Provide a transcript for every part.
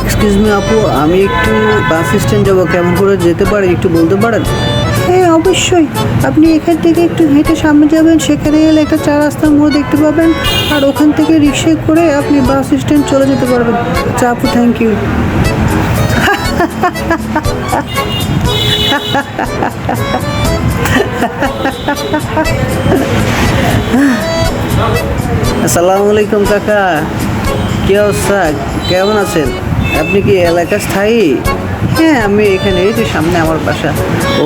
Excuse me আপু, আমি একটু বাস স্ট্যান্ড যাবো, কেমন করে যেতে পারি একটু বলতে পারেন? হ্যাঁ অবশ্যই, আপনি এখান থেকে একটু হেঁটে সামনে যাবেন, সেখানে এলে একটা চার রাস্তার মোড় দেখতে পাবেন, আর ওখান থেকে রিক্সায় করে আপনি বাস স্ট্যান্ড চলে যেতে পারবেন। আচ্ছা আপু, থ্যাংক ইউ। আসসালামু আলাইকুম কাকা, কি অবস্থা, কেমন আছেন? আপনি কি এলাকা স্থায়ী? হ্যাঁ আমি এখানে, এই যে সামনে আমার বাসা।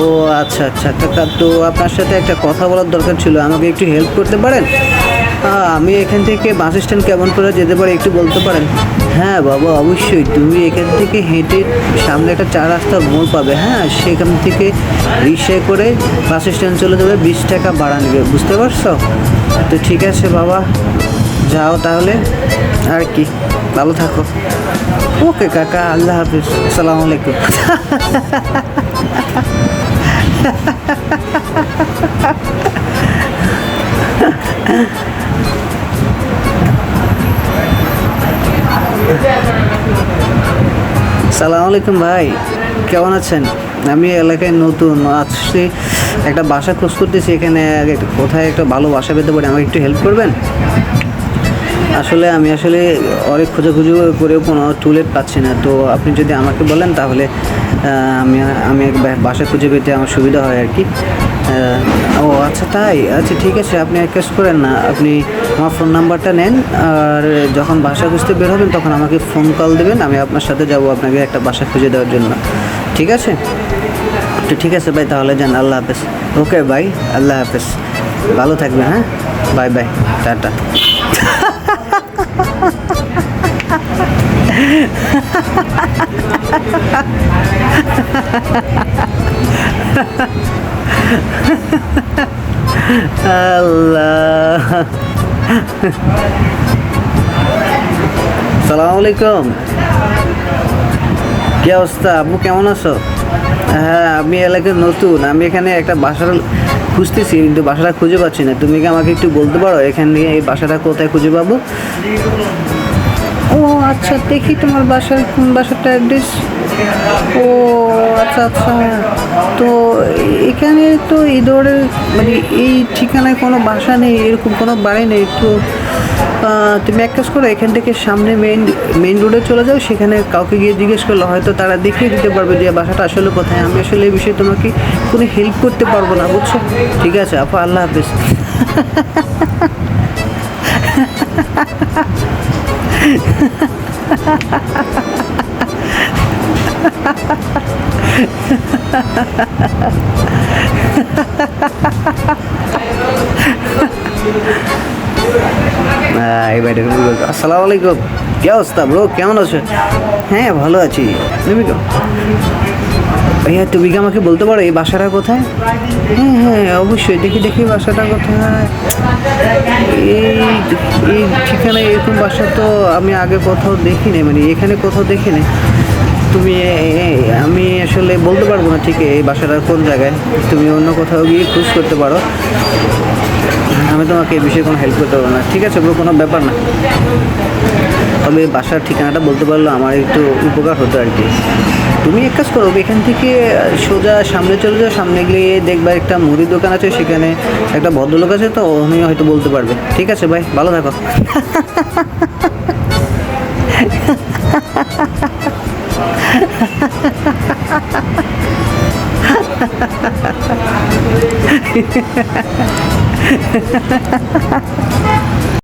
ও আচ্ছা আচ্ছা কাকা, তো আপনার সাথে একটা কথা বলার দরকার ছিল, আমাকে একটু হেল্প করতে পারেন? আমি এখান থেকে বাস স্ট্যান্ড কেমন করে যেতে পারি একটু বলতে পারেন? হ্যাঁ বাবা অবশ্যই, তুমি এখান থেকে হেঁটে সামনে একটা চার রাস্তার মোড় পাবে, হ্যাঁ সেখান থেকে রিক্সায় করে বাস স্ট্যান্ড চলে যাবে, 20 টাকা ভাড়া নেবে, বুঝতে পারছো? তো ঠিক আছে বাবা, যাও তাহলে, আর কি, ভালো থাকো। ওকে কাকা, আল্লাহ হাফিজ, আসসালামু আলাইকুম। সালাম আলাইকুম ভাই, কেমন আছেন? আমি এলাকায় নতুন আসছি, একটা বাসা খোঁজ করতেছি, এখানে কোথায় একটা ভালো বাসা পেতে পারি, আমাকে একটু হেল্প করবেন? আমি অনেক খোঁজাখুঁজি করেও কোনো টুলেট পাচ্ছি না, তো আপনি যদি আমাকে বলেন তাহলে আমি আমি এক বাসা খুঁজে পেতে আমার সুবিধা হয় আর কি। ও আচ্ছা তাই, আচ্ছা ঠিক আছে, আপনি এক কাজ করেন না, আপনি আমার ফোন নাম্বারটা নেন, আর যখন বাসা খুঁজতে বের হবেন তখন আমাকে ফোন কল দেবেন, আমি আপনার সাথে যাব আপনাকে একটা বাসা খুঁজে দেওয়ার জন্য, ঠিক আছে? তো ঠিক আছে ভাই, তাহলে যান, আল্লাহ হাফেজ। ওকে ভাই, আল্লাহ হাফেজ, ভালো থাকবেন, হ্যাঁ বাই বাই, টাটা। আল্লাহ, সালাম আলাইকুম, কি অবস্থা আপু, কেমন আছো? হ্যাঁ আমি এলাকায় নতুন, আমি এখানে একটা বাসার খুঁজতেছি, কিন্তু বাসাটা খুঁজে পাচ্ছি না, তুমি কি আমাকে একটু বলতে পারো এখান থেকে এই বাসাটা কোথায় খুঁজে পাবো? ও আচ্ছা, দেখি তোমার বাসার কোন বাসাটা অ্যাড্রেস। ও আচ্ছা আচ্ছা, তো এখানে তো এই ধরনের মানে এই ঠিকানায় কোনো বাসা নেই, এরকম কোনো বাড়ি নেই, তো তুমি এক কাজ করো, এখান থেকে সামনে মেইন রোডে চলে যাও, সেখানে কাউকে গিয়ে জিজ্ঞেস করলে হয়তো তারা দেখিয়ে দিতে পারবে যে বাসাটা আসলে কোথায়। আমি আসলে এই বিষয়ে তোমাকে কোনো হেল্প করতে পারবো না, বুঝছো? ঠিক আছে আপু, আল্লাহ হাফিজ। আসসালামু আলাইকুম, কি অবস্থা ব্রো, কেমন আছো? হ্যাঁ ভালো আছি, তুমি ভাইয়া তুমি কি আমাকে বলতে পারো এই বাসাটা কোথায়? হ্যাঁ হ্যাঁ অবশ্যই, দেখি দেখি বাসাটা কোথায়। এই ঠিকানায় এরকম বাসা তো আমি আগে কোথাও দেখিনি, মানে এখানে কোথাও দেখিনি। তুমি আমি আসলে বলতে পারবো না ঠিক এই বাসাটা কোন জায়গায়, তুমি অন্য কোথাও গিয়ে খোঁজ করতে পারো, আমি তোমাকে এই বিষয়ে কোনো হেল্প করতে পারবো না। ঠিক আছে ব্রো, কোনো ব্যাপার না, তবে বাসার ঠিকানাটা বলতে পারলে আমার একটু উপকার হতো আর কি। তুমি এক কাজ করো, এখান থেকে সোজা সামনে চলে যাও, সামনে গিয়ে দেখবা একটা মুদির দোকান আছে, সেখানে একটা ভদ্রলোক আছে, তো উনি হয়তো বলতে পারবে। ঠিক আছে ভাই, ভালো থাকো।